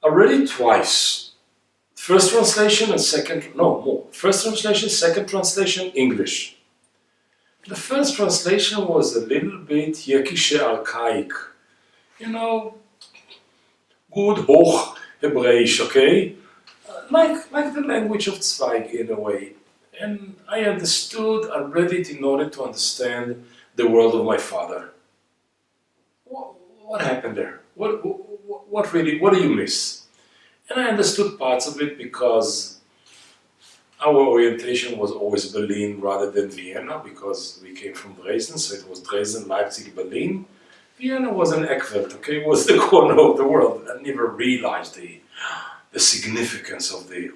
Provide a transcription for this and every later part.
I read it twice. First translation and second, no, more. First translation, second translation, English. The first translation was a little bit Yekishe archaic. You know, good Hoch Hebräisch, okay? Like the language of Zweig in a way. And I understood, I read it in order to understand the world of my father. What happened there? What do you miss? And I understood parts of it because our orientation was always Berlin rather than Vienna, because we came from Dresden, so it was Dresden, Leipzig, Berlin. Vienna was an Eckfeld, okay, it was the corner of the world. I never realized the significance of the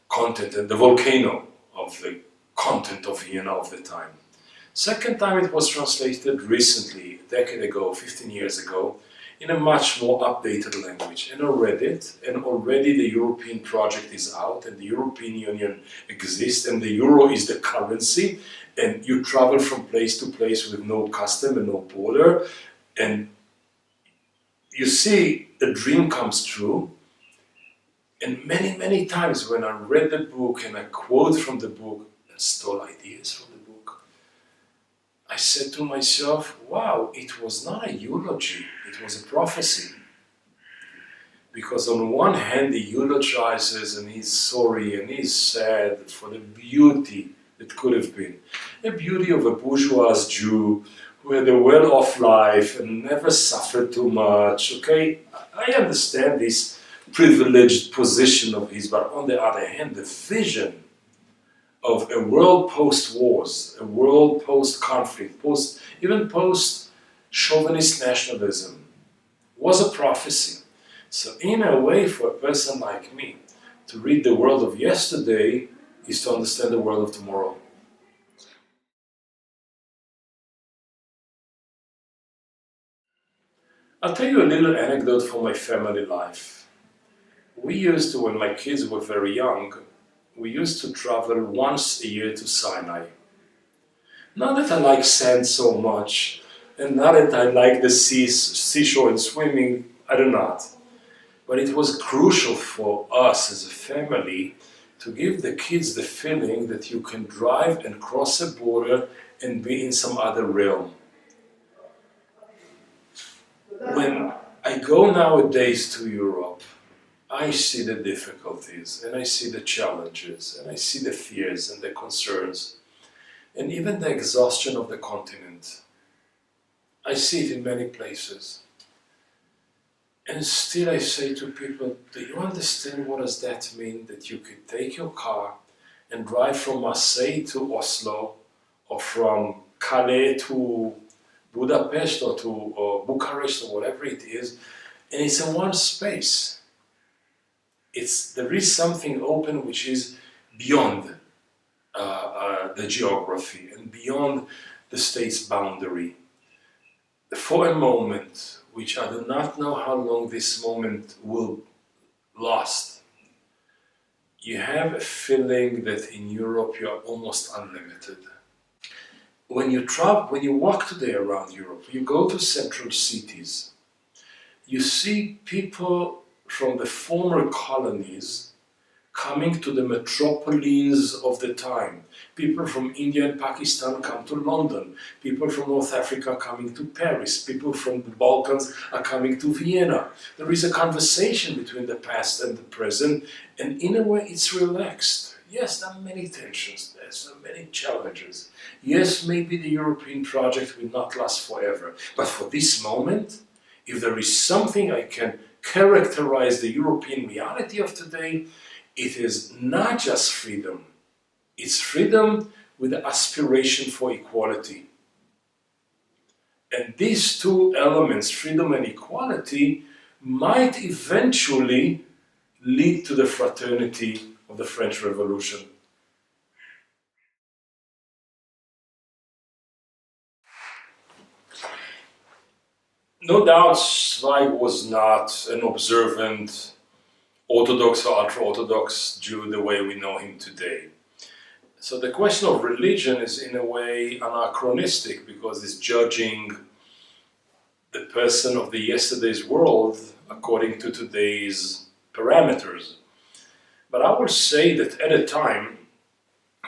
content and the volcano of the content of Vienna of the time. Second time it was translated recently, a decade ago, 15 years ago, in a much more updated language. And I read it, and already the European project is out, and the European Union exists, and the euro is the currency, and you travel from place to place with no custom and no border, and you see a dream comes true. And many, many times when I read the book and I quote from the book and stole ideas from the book, I said to myself, wow, it was not a eulogy, it was a prophecy. Because on one hand he eulogizes and he's sorry and he's sad for the beauty that could have been. The beauty of a bourgeois Jew who had a well-off life and never suffered too much, okay? I understand this privileged position of his, but on the other hand, the vision of a world post-wars, a world post-conflict, even post-chauvinist nationalism was a prophecy. So in a way, for a person like me, to read the world of yesterday is to understand the world of tomorrow. I'll tell you a little anecdote from my family life. We used to, when my kids were very young, we used to travel once a year to Sinai. Not that I like sand so much, and not that I like the seashore and swimming, I do not. But it was crucial for us as a family to give the kids the feeling that you can drive and cross a border and be in some other realm. When I go nowadays to Europe, I see the difficulties, and I see the challenges, and I see the fears and the concerns, and even the exhaustion of the continent. I see it in many places. And still I say to people, do you understand what does that mean? That you could take your car and drive from Marseille to Oslo, or from Calais to Budapest, or to Bucharest, or whatever it is, and it's in one space. There is something open which is beyond the geography and beyond the state's boundary. For a moment, which I do not know how long this moment will last, you have a feeling that in Europe you are almost unlimited. When you walk today around Europe, you go to central cities, you see people from the former colonies coming to the metropolises of the time. People from India and Pakistan come to London. People from North Africa coming to Paris. People from the Balkans are coming to Vienna. There is a conversation between the past and the present, and in a way it's relaxed. Yes, there are many tensions, there's many challenges. Yes, maybe the European project will not last forever, but for this moment, if there is something I can characterize the European reality of today, it is not just freedom. It's freedom with the aspiration for equality. And these two elements, freedom and equality, might eventually lead to the fraternity of the French Revolution. No doubt Zweig was not an observant Orthodox or ultra-Orthodox Jew the way we know him today. So the question of religion is in a way anachronistic, because it's judging the person of the yesterday's world according to today's parameters. But I will say that at a time,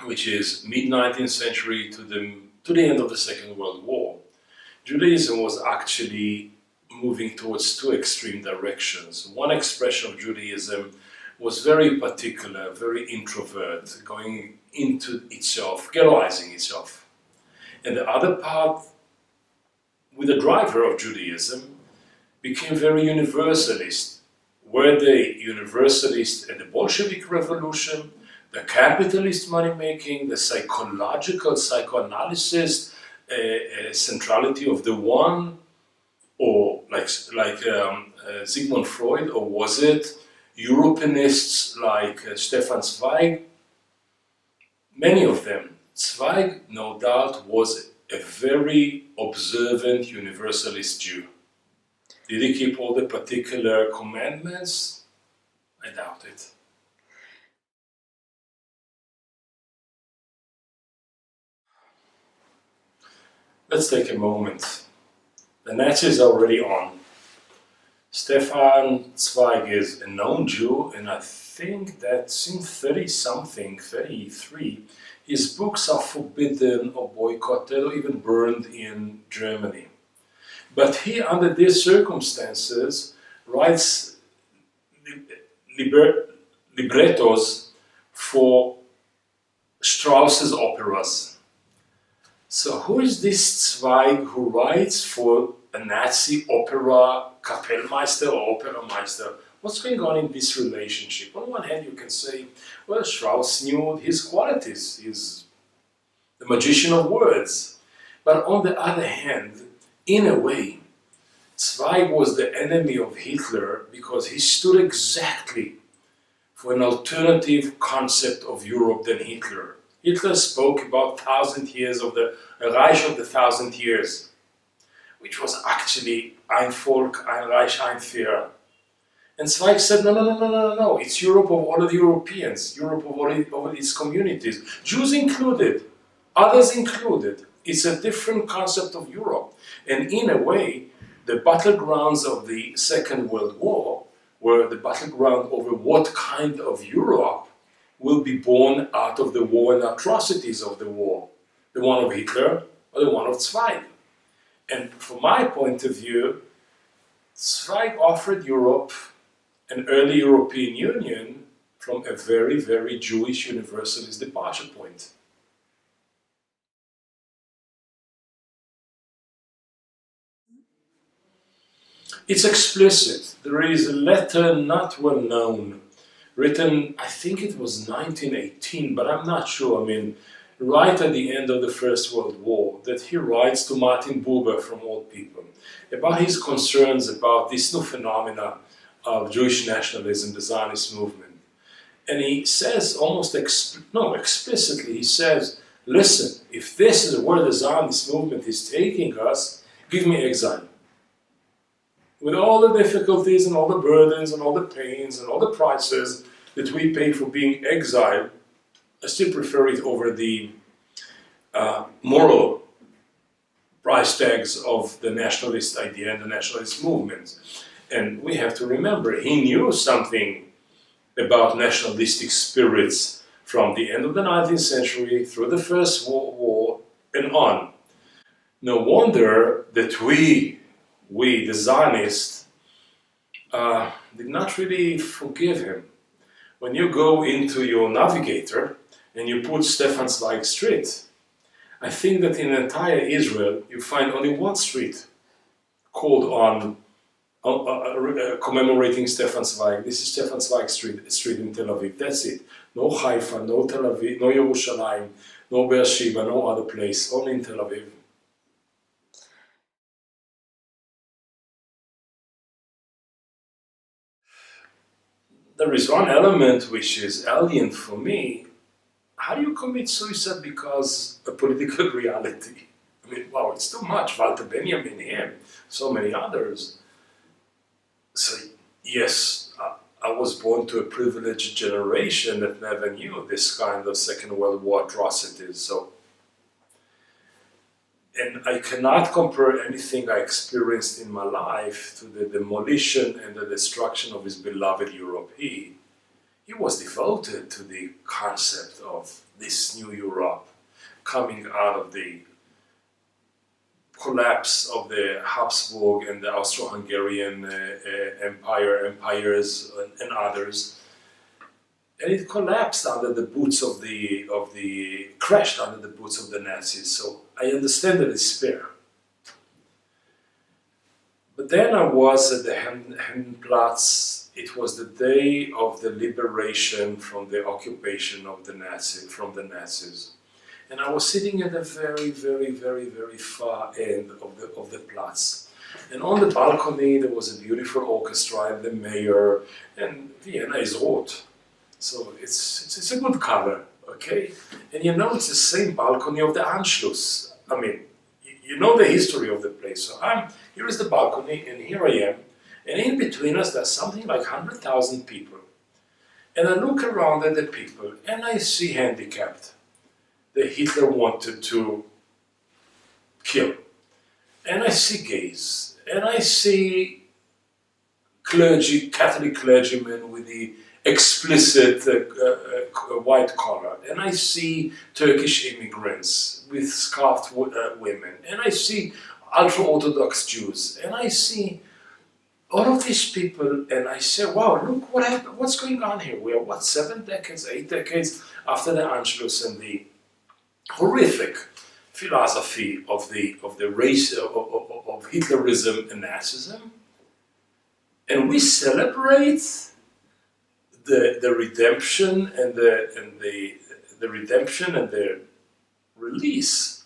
which is mid-19th century to the end of the Second World War, Judaism was actually moving towards two extreme directions. One expression of Judaism was very particular, very introvert, going into itself, ghettoizing itself. And the other part, with the driver of Judaism, became very universalist. Were they universalist at the Bolshevik Revolution, the capitalist money-making, the psychological, psychoanalysis, centrality of the one, or like Sigmund Freud, or was it Europeanists like Stefan Zweig? Many of them. Zweig, no doubt, was a very observant universalist Jew. Did he keep all the particular commandments? I doubt it. Let's take a moment. The Nazis are already on. Stefan Zweig is a known Jew, and I think that since 30-something, 33, his books are forbidden or boycotted or even burned in Germany. But he, under these circumstances, writes librettos for Strauss's operas. So who is this Zweig who writes for a Nazi opera Kapellmeister or Opermeister? What's going on in this relationship? On one hand you can say, well, Strauss knew his qualities, he's the magician of words. But on the other hand, in a way, Zweig was the enemy of Hitler because he stood exactly for an alternative concept of Europe than Hitler. Hitler spoke about 1,000 years of the Reich of the 1,000 years, which was actually ein Volk, ein Reich, ein Führer. And Zweig said, no, it's Europe of all of the Europeans, Europe of all its communities, Jews included, others included. It's a different concept of Europe. And in a way, the battlegrounds of the Second World War were the battleground over what kind of Europe will be born out of the war and atrocities of the war. The one of Hitler or the one of Zweig. And from my point of view, Zweig offered Europe an early European Union from a very, very Jewish universalist departure point. It's explicit. There is a letter not well known, written, I think it was 1918, but I'm not sure. I mean, right at the end of the First World War, that he writes to Martin Buber, from all people, about his concerns about this new phenomena of Jewish nationalism, the Zionist movement. And he says, almost explicitly, he says, listen, if this is where the Zionist movement is taking us, give me exile. With all the difficulties and all the burdens and all the pains and all the prices that we pay for being exiled, I still prefer it over the moral price tags of the nationalist idea and the nationalist movement. And we have to remember, he knew something about nationalistic spirits from the end of the 19th century through the First World War and on. No wonder that we, the Zionists, did not really forgive him. When you go into your navigator and you put Stefan Zweig Street, I think that in entire Israel you find only one street called on commemorating Stefan Zweig. This is Stefan Zweig Street, a street in Tel Aviv. That's it. No Haifa, no Tel Aviv, no Yerushalayim, no Beersheba, no other place, only in Tel Aviv. There is one element which is alien for me. How do you commit suicide because a political reality? I mean, wow, it's too much. Walter Benjamin, him, so many others. So, yes, I was born to a privileged generation that never knew this kind of Second World War atrocities. So, And I cannot compare anything I experienced in my life to the demolition and the destruction of his beloved Europe. He was devoted to the concept of this new Europe coming out of the collapse of the Habsburg and the Austro-Hungarian empires and others. And it collapsed under the boots of crashed under the boots of the Nazis. So I understand the despair. But then I was at the Hendenplatz. It was the day of the liberation from the occupation of the Nazis. And I was sitting at the very, very, very, very far end of the Platz. And on the balcony there was a beautiful orchestra and the mayor, and Vienna is rot. So it's a good color, okay? And you know it's the same balcony of the Anschluss. I mean, you know the history of the place. So here is the balcony, and here I am. And in between us there's something like 100,000 people. And I look around at the people and I see handicapped that Hitler wanted to kill. And I see gays. And I see Catholic clergymen with the explicit white collar, and I see Turkish immigrants with scarfed women, and I see ultra-Orthodox Jews, and I see all of these people, and I say, wow, look what happened, what's going on here? We are, 7 decades, 8 decades after the Anschluss and the horrific philosophy of the race of Hitlerism and Nazism, and we celebrate the redemption and the redemption and the release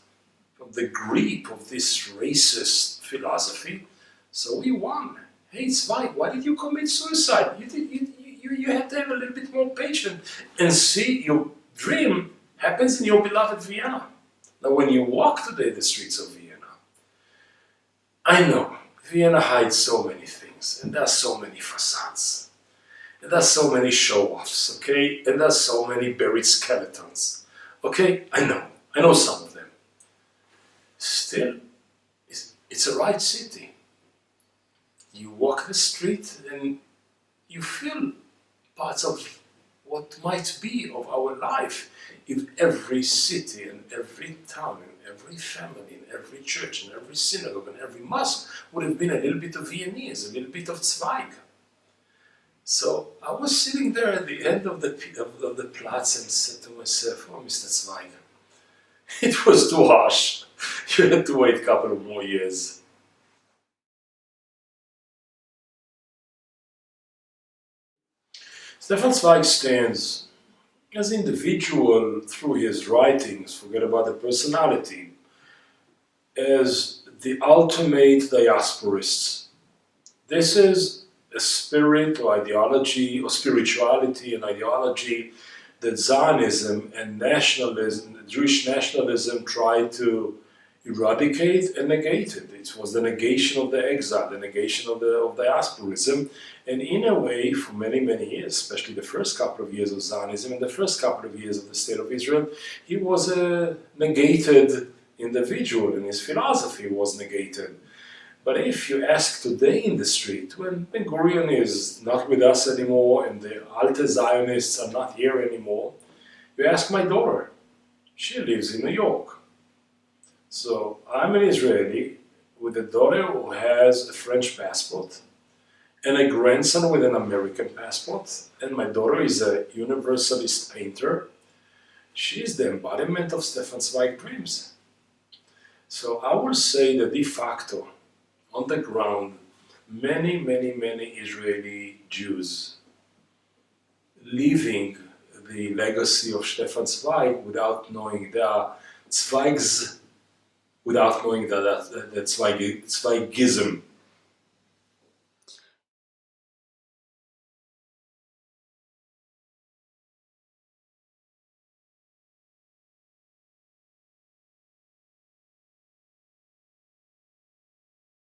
from the grip of this racist philosophy. So we won. Hey Zweig, why did you commit suicide? You have to have a little bit more patience and see your dream happens in your beloved Vienna. Now when you walk today the streets of Vienna, I know Vienna hides so many things, and there's so many facades. And there's so many show-offs, okay? And there's so many buried skeletons, okay? I know some of them. Still, it's a right city. You walk the street and you feel parts of what might be of our life if every city and every town and every family and every church and every synagogue and every mosque would have been a little bit of Viennese, a little bit of Zweig. So I was sitting there at the end of the Platz and said to myself, oh, Mr. Zweig, it was too harsh. You had to wait a couple of more years. Stefan Zweig stands as an individual through his writings, forget about the personality, as the ultimate diasporist. This is a spirit or ideology or spirituality and ideology that Zionism and nationalism, Jewish nationalism, tried to eradicate and negate it. It was the negation of the exile, the negation of diasporism, and in a way, for many, many years, especially the first couple of years of Zionism and the first couple of years of the State of Israel, he was a negated individual and his philosophy was negated. But if you ask today in the street, when Ben Gurion is not with us anymore and the Alte Zionists are not here anymore, you ask my daughter. She lives in New York. So I'm an Israeli with a daughter who has a French passport and a grandson with an American passport, and my daughter is a universalist painter. She is the embodiment of Stefan Zweig dreams. So I will say that de facto, on the ground, many, many, many Israeli Jews living the legacy of Stefan Zweig without knowing there are Zweigs, without knowing that Zweigism